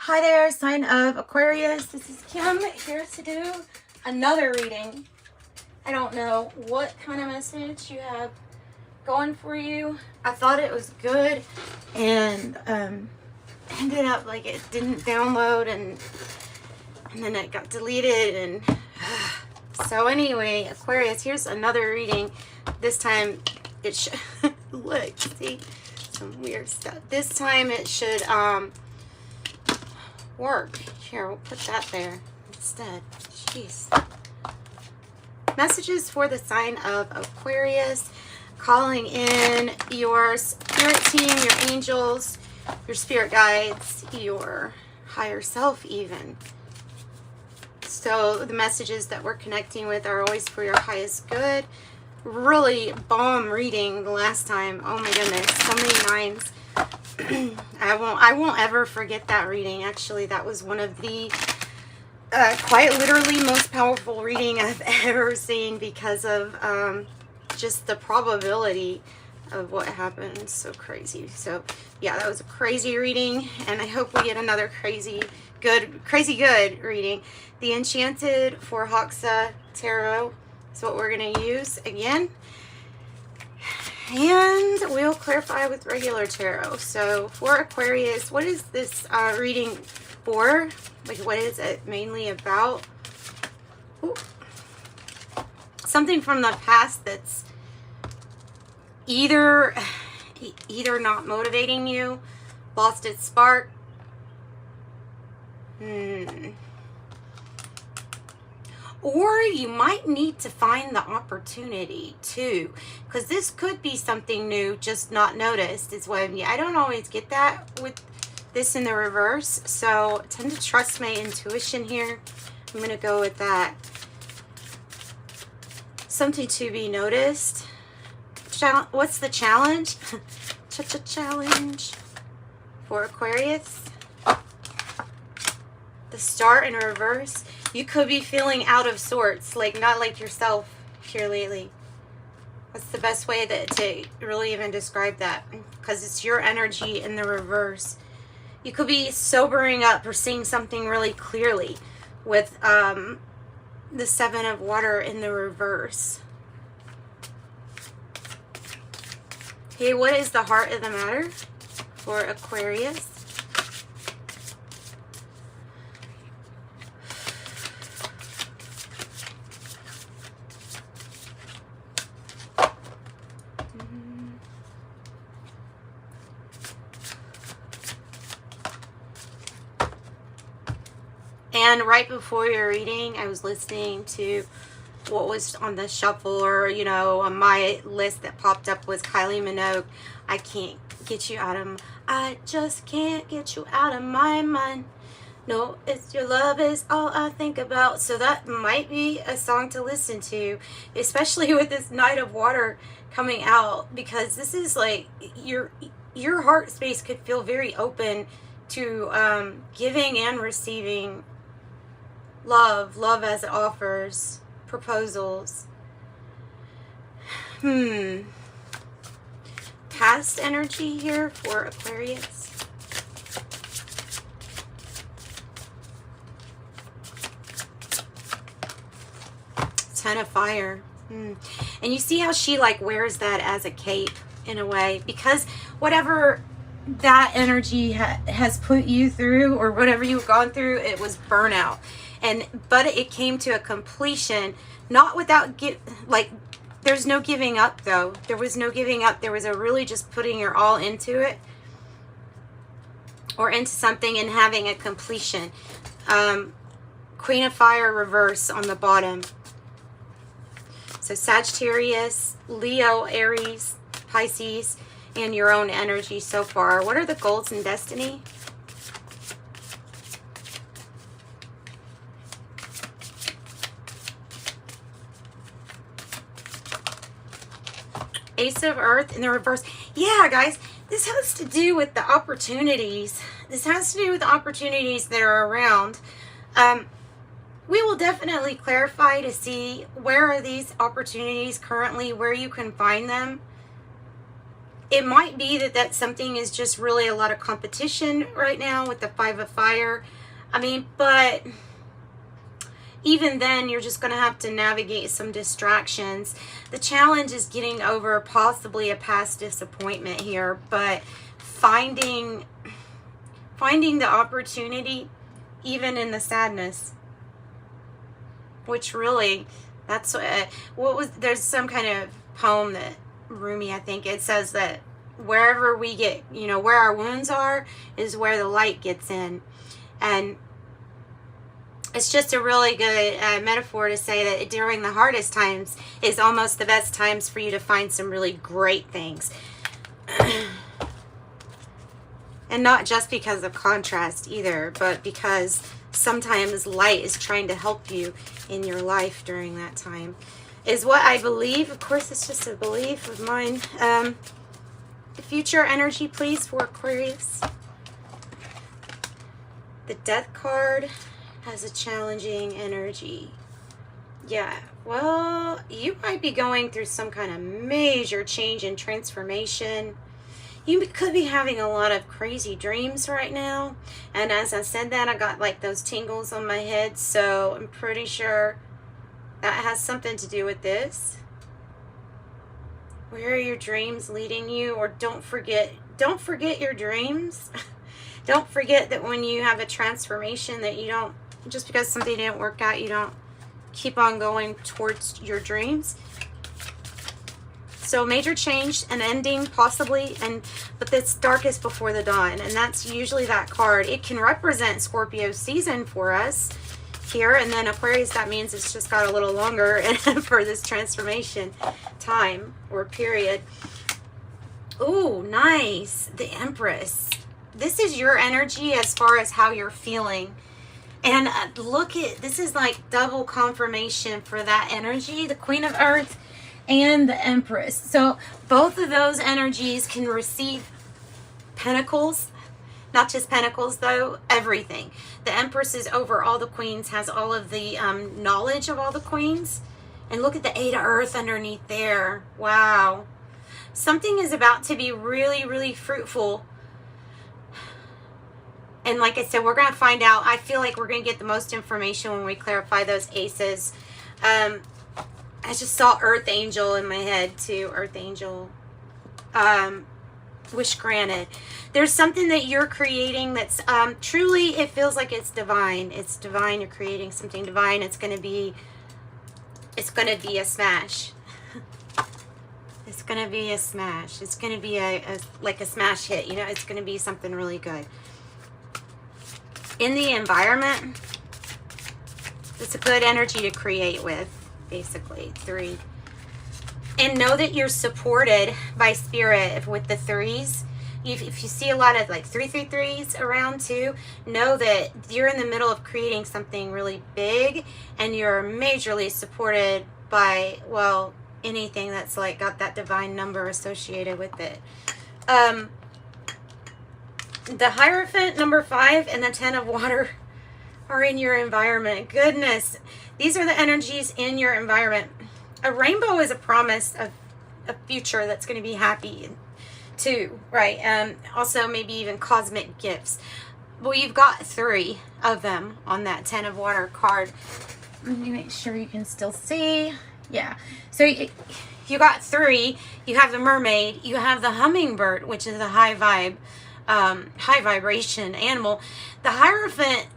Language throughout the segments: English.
Hi there, sign of Aquarius. This is Kim here to do another reading. I don't know what kind of message you have going for you. I thought it was good and ended up like it didn't download and then it got deleted and so anyway, Aquarius, here's another reading. This time it should look, see some weird stuff. This time it should work. Here, we'll put that there instead. Jeez. Messages for the sign of Aquarius, calling in your spirit team, your angels, your spirit guides, your higher self even. So the messages that we're connecting with are always for your highest good. Really bomb reading the last time. Oh my goodness, so many nines. I won't ever forget that reading. Actually, that was one of the quite literally most powerful reading I've ever seen because of just the probability of what happened. So crazy. So yeah, that was a crazy reading, and I hope we get another crazy good reading. The Enchanted for Hoxa Tarot is what we're going to use again. And we'll clarify with regular tarot. So for Aquarius, what is this reading for? Like, what is it mainly about? Ooh. Something from the past that's either not motivating you, lost its spark. Or you might need to find the opportunity too, because this could be something new, just not noticed. Is what I don't always get that with this in the reverse, so I tend to trust my intuition here. I'm going to go with that. Something to be noticed. What's the challenge? Challenge for Aquarius. The Star in reverse. You could be feeling out of sorts, like not like yourself here lately. That's the best way to really even describe that, because it's your energy in the reverse. You could be sobering up or seeing something really clearly with the Seven of Water in the reverse. Okay, what is the heart of the matter for Aquarius? And right before your reading, I was listening to what was on the shuffle, or, you know, on my list that popped up was Kylie Minogue. I just can't get you out of my mind. No, it's your love is all I think about. So that might be a song to listen to, especially with this Knight of Water coming out, because this is like your heart space could feel very open to giving and receiving love as it offers, proposals. Past energy here for Aquarius. Ten of Fire. And you see how she like wears that as a cape in a way, because whatever that energy has put you through, or whatever you've gone through, it was burnout. But it came to a completion, not without there's no giving up though. There was no giving up. There was a really just putting your all into it, or into something, and having a completion. Queen of Fire reverse on the bottom. So Sagittarius, Leo, Aries, Pisces, and your own energy so far. What are the goals in destiny? Ace of Earth in the reverse. Yeah, guys, this has to do with the opportunities. This has to do with the opportunities that are around. We will definitely clarify to see where are these opportunities currently, where you can find them. it might be that something is just really a lot of competition right now with the Five of Fire. I mean, but even then, you're just going to have to navigate some distractions. The challenge is getting over possibly a past disappointment here, but finding the opportunity even in the sadness, which really, that's there's some kind of poem that Rumi, I think it says that wherever we get, where our wounds are is where the light gets in. And it's just a really good metaphor to say that during the hardest times is almost the best times for you to find some really great things. And not just because of contrast either, but because sometimes light is trying to help you in your life during that time, is what I believe. Of course, it's just a belief of mine. The future energy, please, for Aquarius. The Death card has a challenging energy. Yeah, well, you might be going through some kind of major change and transformation. You could be having a lot of crazy dreams right now. And as I said that, I got like those tingles on my head. So I'm pretty sure that has something to do with this. Where are your dreams leading you? Or don't forget your dreams. Don't forget that when you have a transformation, that you don't, just because something didn't work out, you don't keep on going towards your dreams. So major change, an ending possibly, but it's darkest before the dawn, and that's usually that card. It can represent Scorpio season for us here, and then Aquarius, that means it's just got a little longer for this transformation time or period. Ooh, nice. The Empress. This is your energy as far as how you're feeling. And look at, this is like double confirmation for that energy, the Queen of Earth and the Empress. So both of those energies can receive pentacles, not just pentacles though, everything. The Empress is over all the queens, has all of the knowledge of all the queens. And look at the Eight of Earth underneath there. Wow. Something is about to be really, really fruitful. And like I said, we're going to find out. I feel like we're going to get the most information when we clarify those aces. I just saw Earth Angel in my head too. Earth Angel. Wish granted. There's something that you're creating that's truly, it feels like it's divine. It's divine. You're creating something divine. It's going to be a smash. It's going to be a smash. It's going to be like a smash hit. It's going to be something really good. In the environment, it's a good energy to create with, basically. 3. And know that you're supported by spirit with the 3s. If you see a lot of like 333s around too, know that you're in the middle of creating something really big, and you're majorly supported by, well, anything that's like got that divine number associated with it. The Hierophant, number 5, and the 10 of Water are in your environment. Goodness, these are the energies in your environment. A rainbow is a promise of a future that's going to be happy too, right? Also maybe even cosmic gifts. Well, you've got 3 of them on that 10 of Water card. Let me make sure you can still see. Yeah. So you got 3. You have the mermaid. You have the hummingbird, which is a high vibration animal. The Hierophant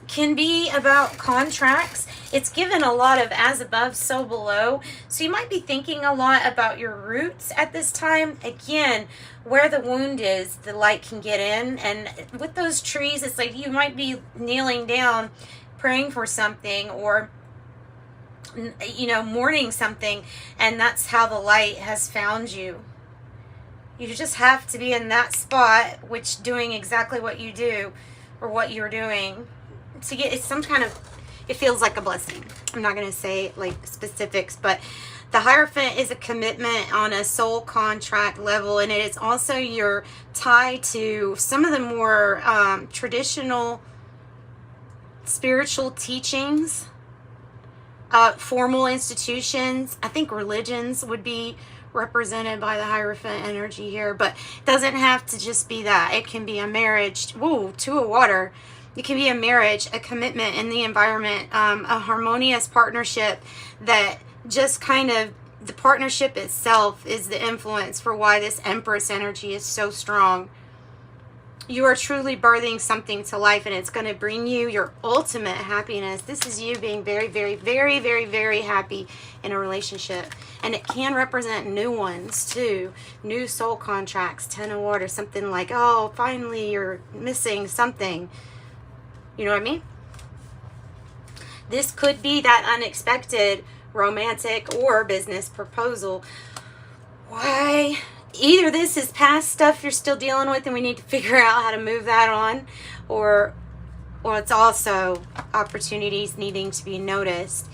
can be about contracts. It's given a lot of as above, so below. So you might be thinking a lot about your roots at this time. Again, where the wound is, the light can get in. And with those trees, it's like you might be kneeling down, praying for something, or mourning something, and that's how the light has found you. You just have to be in that spot, which doing exactly what you do or what you're doing to get some kind of, it feels like a blessing. I'm not going to say like specifics, but the Hierophant is a commitment on a soul contract level, and it is also your tie to some of the more traditional spiritual teachings, formal institutions. I think religions would be represented by the Hierophant energy here, but it doesn't have to just be that. It can be a marriage. Whoa, Two of Water. It can be a marriage, a commitment in the environment, a harmonious partnership that just kind of, the partnership itself is the influence for why this Empress energy is so strong. You are truly birthing something to life, and it's going to bring you your ultimate happiness. This is you being very, very, very, very, very happy in a relationship. And it can represent new ones too. New soul contracts, 10 of Water, something like, oh, finally you're missing something. You know what I mean? This could be that unexpected romantic or business proposal. Why? Either this is past stuff you're still dealing with and we need to figure out how to move that on, or it's also opportunities needing to be noticed.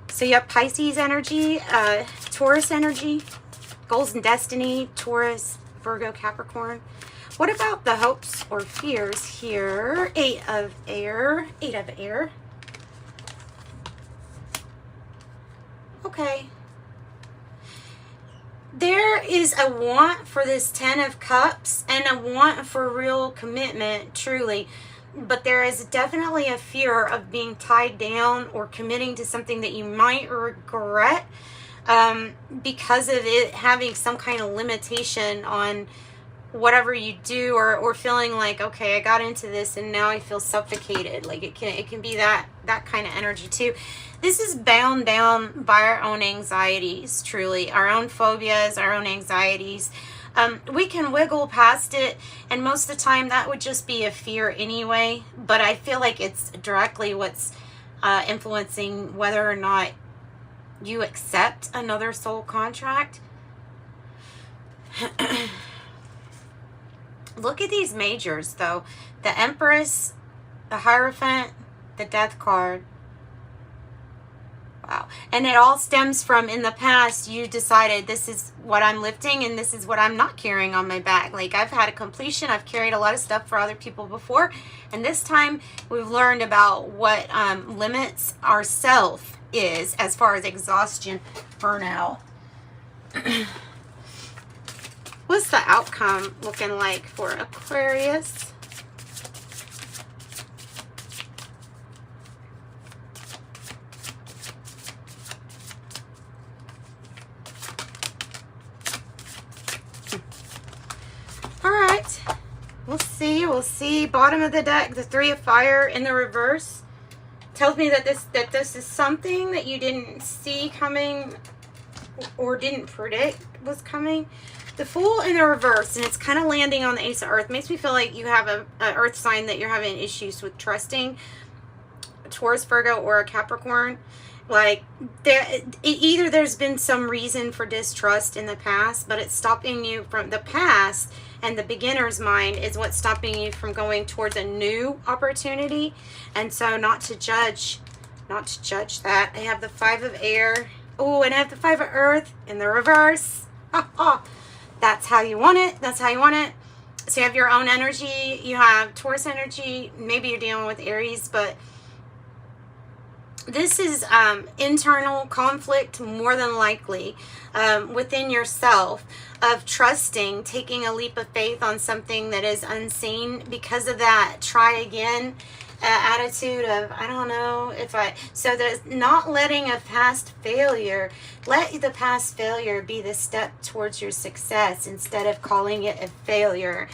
So you have Pisces energy, Taurus energy, goals and destiny, Taurus, Virgo, Capricorn. What about the hopes or fears here? 8 of air. Okay. There is a want for this 10 of Cups and a want for real commitment, truly. But there is definitely a fear of being tied down or committing to something that you might regret because of it having some kind of limitation on whatever you do, or feeling like, okay, I got into this and now I feel suffocated. Like it can be that kind of energy too. This is bound down by our own anxieties, truly, our own phobias, our own anxieties. We can wiggle past it, and most of the time that would just be a fear anyway, but I feel like it's directly what's influencing whether or not you accept another soul contract. Look at these majors, though. The Empress, the Hierophant, the Death card. Wow. And it all stems from, in the past, you decided this is what I'm lifting and this is what I'm not carrying on my back. Like, I've had a completion. I've carried a lot of stuff for other people before. And this time, we've learned about what limits ourselves is as far as exhaustion, burnout. What's the outcome looking like for Aquarius? All right. We'll see. Bottom of the deck, the 3 of Fire in the reverse. Tells me that this is something that you didn't see coming or didn't predict was coming. The Fool in the reverse, and it's kind of landing on the Ace of Earth. Makes me feel like you have a Earth sign that you're having issues with trusting. A Taurus, Virgo, or a Capricorn. Like, either there's been some reason for distrust in the past, but it's stopping you from the past, and the beginner's mind is what's stopping you from going towards a new opportunity. And so not to judge that. I have the 5 of Air. Oh, and I have the 5 of Earth in the reverse. That's how you want it. That's how you want it. So you have your own energy. You have Taurus energy. Maybe you're dealing with Aries, but this is internal conflict, more than likely, within yourself, of trusting, taking a leap of faith on something that is unseen. Because of that try again attitude of, I don't know if so there's not letting a past failure, let the past failure be the step towards your success instead of calling it a failure.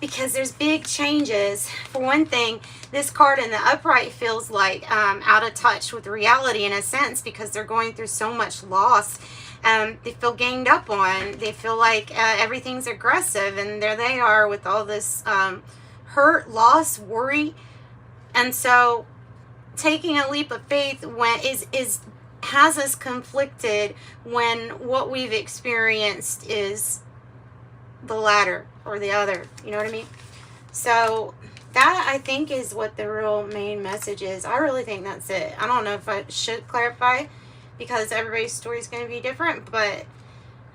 Because there's big changes. For one thing, this card in the upright feels like out of touch with reality in a sense, because they're going through so much loss. They feel ganged up on. They feel like everything's aggressive, and there they are with all this hurt, loss, worry. And so taking a leap of faith has us conflicted when what we've experienced is the latter or the other. You know what I mean? So that, I think, is what the real main message is. I really think that's it. I don't know if I should clarify, because everybody's story is going to be different, but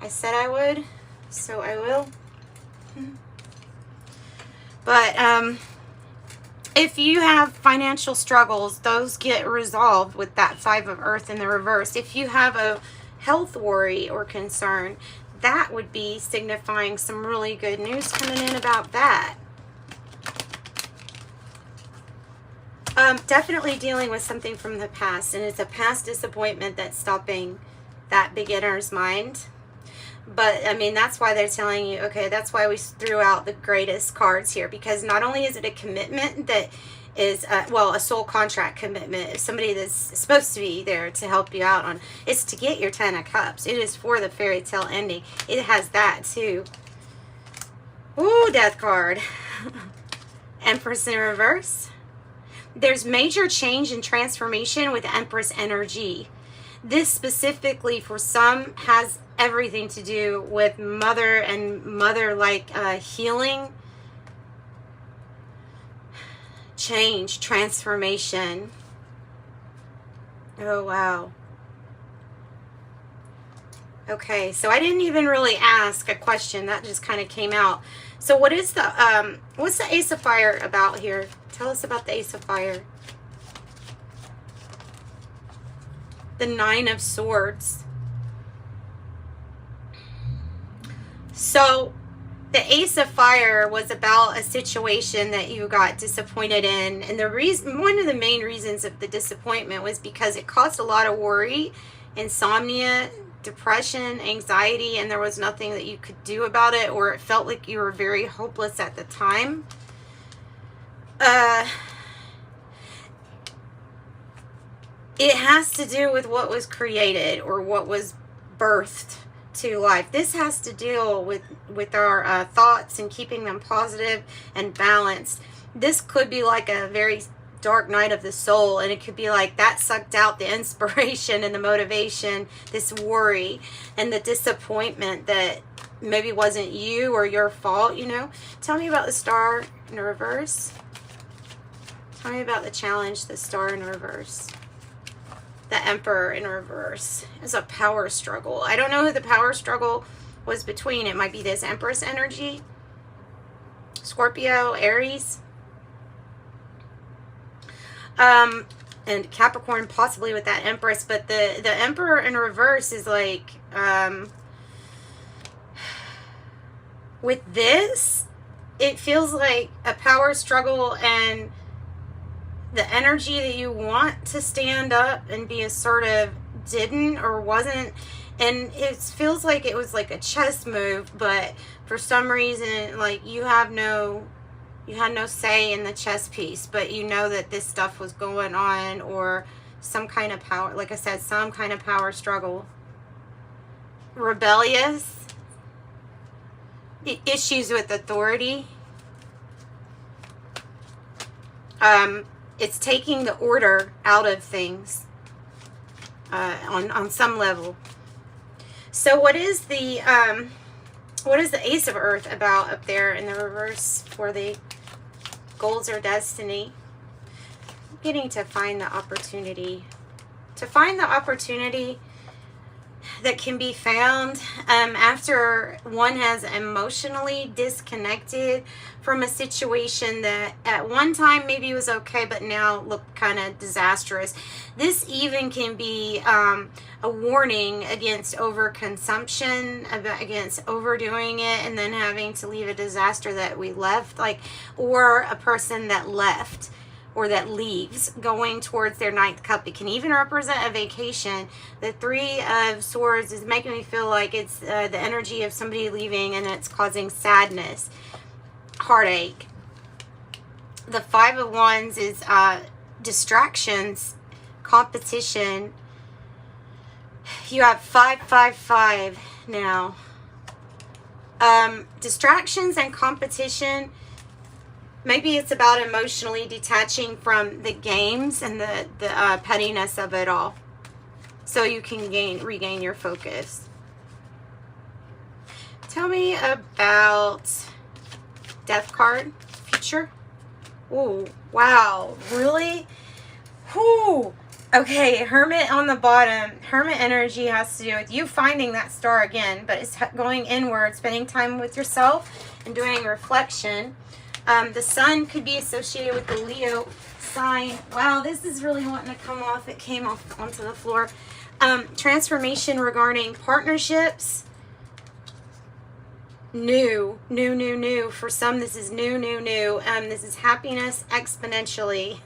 I said I would, so I will. But If you have financial struggles, those get resolved with that Five of Earth in the reverse. If you have a health worry or concern, that would be signifying some really good news coming in about that. Definitely dealing with something from the past, and it's a past disappointment that's stopping that beginner's mind. But, I mean, that's why they're telling you, okay, that's why we threw out the greatest cards here, because not only is it a commitment that is, well, a soul contract commitment, somebody that's supposed to be there to help you out on, it's to get your 10 of Cups. It is for the fairy tale ending. It has that, too. Ooh, Death card. Empress in reverse. There's major change and transformation with Empress energy. This specifically for some has everything to do with mother and mother-like healing, change, transformation. Oh, wow. Okay, so I didn't even really ask a question. That just kind of came out. So what is the, what's the Ace of Fire about here? Tell us about the Ace of Fire. The Nine of Swords. So the Ace of Fire was about a situation that you got disappointed in, and the reason, one of the main reasons of the disappointment was because it caused a lot of worry, insomnia, depression, anxiety, and there was nothing that you could do about it, or it felt like you were very hopeless at the time. It has to do with what was created or what was birthed to life. This has to deal with our thoughts and keeping them positive and balanced. This could be like a very dark night of the soul, and it could be like that sucked out the inspiration and the motivation, this worry and the disappointment that maybe wasn't you or your fault, you know. Tell me about the Star in reverse. Tell me about the challenge, the Star in reverse. The Emperor in reverse is a power struggle. I don't know who the power struggle was between. It might be this Empress energy, Scorpio, Aries, and Capricorn possibly with that Empress. But the Emperor in reverse is like, with this, it feels like a power struggle, and the energy that you want to stand up and be assertive didn't or wasn't. And it feels like it was like a chess move, but for some reason, like you had no say in the chess piece, but you know that this stuff was going on, or some kind of power, like I said, some kind of power struggle. Rebellious. Issues with authority. It's taking the order out of things on some level. So what is the Ace of Earth about up there in the reverse for the goals or destiny? I'm getting to find the opportunity. To find the opportunity that can be found after one has emotionally disconnected from a situation that at one time maybe was okay, but now looked kind of disastrous. This even can be a warning against overconsumption, against overdoing it, and then having to leave a disaster that we left, like, or a person that left or that leaves, going towards their 9th cup. It can even represent a vacation. The Three of Swords is making me feel like it's the energy of somebody leaving, and it's causing sadness, heartache. The Five of Wands is distractions, competition. You have 555 now. Distractions and competition. Maybe it's about emotionally detaching from the games and the pettiness of it all, so you can regain your focus. Tell me about Death card, future. Oh, wow, really? Whoo. Okay, Hermit on the bottom. Hermit energy has to do with you finding that star again, but it's going inward, spending time with yourself and doing reflection. The sun could be associated with the Leo sign. Wow, this is really wanting to come off. It came off onto the floor. Transformation regarding partnerships. New. For some, this is new. This is happiness exponentially.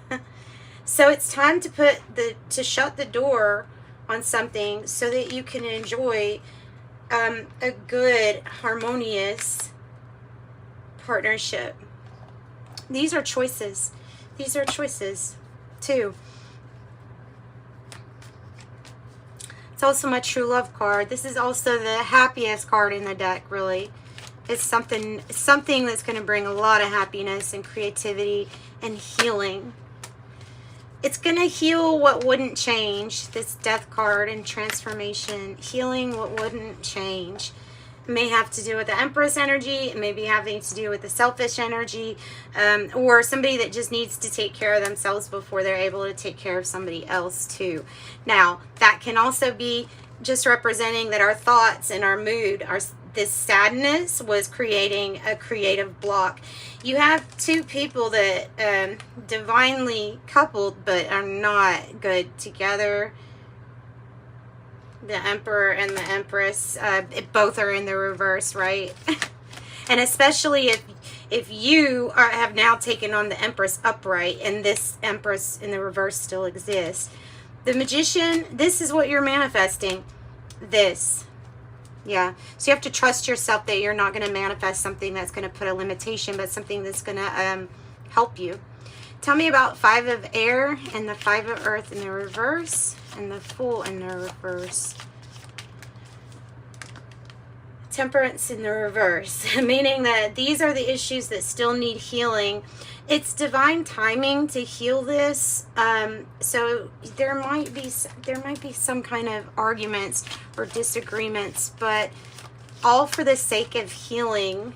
So it's time to shut the door on something so that you can enjoy a good, harmonious partnership. These are choices. These are choices too. It's also my true love card. This is also the happiest card in the deck, really. It's something that's going to bring a lot of happiness and creativity and healing. It's going to heal what wouldn't change, this death card and transformation. Healing what wouldn't change. It may have to do with the Empress energy. It may be having to do with the selfish energy, or somebody that just needs to take care of themselves before they're able to take care of somebody else too. Now, that can also be just representing that our thoughts and our mood, this sadness was creating a creative block. You have two people that divinely coupled but are not good together. The Emperor and the Empress, both are in the reverse, right? And especially if you have now taken on the Empress upright and this Empress in the reverse still exists. The Magician, this is what you're manifesting. This. Yeah. So you have to trust yourself that you're not going to manifest something that's going to put a limitation, but something that's going to help you. Tell me about Five of Air and the Five of Earth in the reverse and the Fool in the reverse. Temperance in the reverse, meaning that these are the issues that still need healing. It's divine timing to heal this. So there might be some kind of arguments or disagreements, but all for the sake of healing.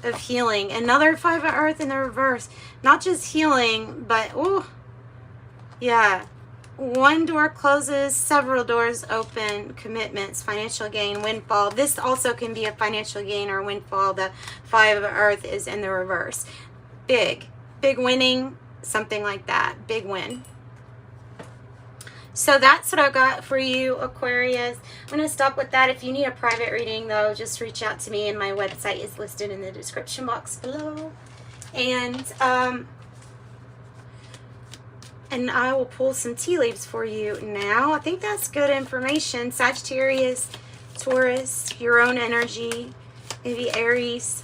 Another Five of Earth in the reverse. Not just healing, but oh, yeah. One door closes, several doors open, commitments, financial gain, windfall. This also can be a financial gain or windfall. The Five of Earth is in the reverse. Big winning, something like that. Big win. So that's what I got for you, Aquarius. I'm going to stop with that. If you need a private reading, though, just reach out to me, and my website is listed in the description box below. And I will pull some tea leaves for you now. I think that's good information. Sagittarius, Taurus, your own energy, maybe Aries.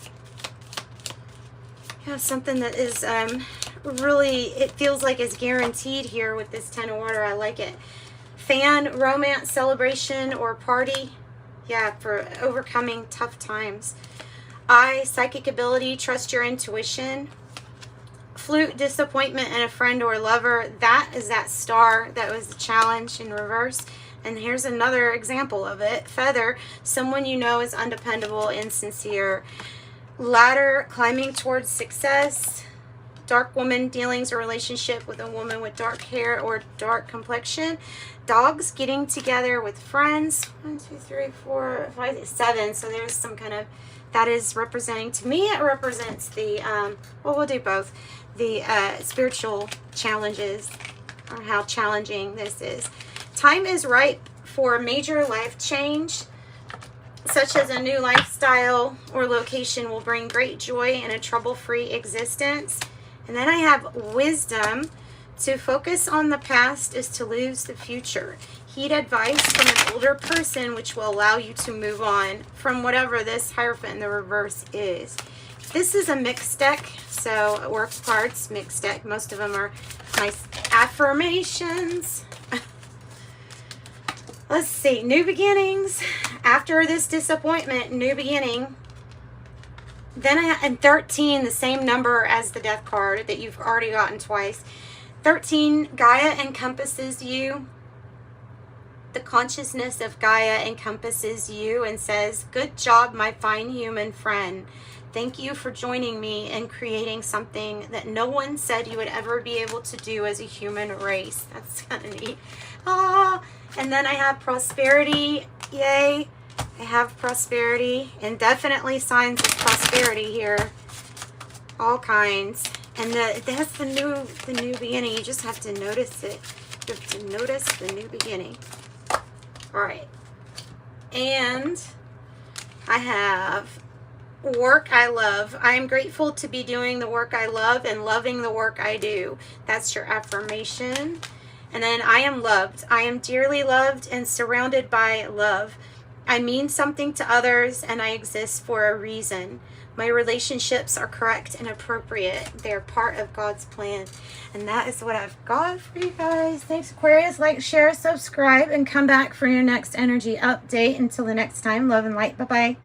You have something that is really, it feels like it's guaranteed here with this Ten of Water. I like it. Fan, romance, celebration, or party. Yeah, for overcoming tough times. Psychic ability, trust your intuition. Flute, disappointment in a friend or lover. That is that star. That was the challenge in reverse. And here's another example of it. Feather, someone you know is undependable, insincere. Ladder, climbing towards success. Dark woman, dealings or relationship with a woman with dark hair or dark complexion. Dogs, getting together with friends. 1, 2, 3, 4, 5, 7. So there's some kind of, that is representing, to me it represents the, well, we'll do both. The spiritual challenges, or how challenging this is. Time is ripe for a major life change, such as a new lifestyle or location will bring great joy and a trouble-free existence. And then I have wisdom. To focus on the past is to lose the future. Heed advice from an older person, which will allow you to move on from whatever this Hierophant in the reverse is. This is a mixed deck, so it works cards, mixed deck. Most of them are nice affirmations. Let's see, new beginnings. After this disappointment, new beginning. Then and 13, the same number as the death card that you've already gotten twice. 13, Gaia encompasses you. The consciousness of Gaia encompasses you and says, good job, my fine human friend. Thank you for joining me in creating something that no one said you would ever be able to do as a human race. That's kind of neat. Ah, and then I have prosperity. Yay. I have prosperity, and definitely signs of prosperity here. all kinds. And that's the new beginning. You just have to notice it. You have to notice the new beginning. All right. And I have work I love. I am grateful to be doing the work I love and loving the work I do. That's your affirmation. And then I am loved. I am dearly loved and surrounded by love. I mean something to others and I exist for a reason. My relationships are correct and appropriate. They're part of God's plan. And that is what I've got for you guys. Thanks, Aquarius. Like, share, subscribe, and come back for your next energy update. Until the next time, love and light. Bye-bye.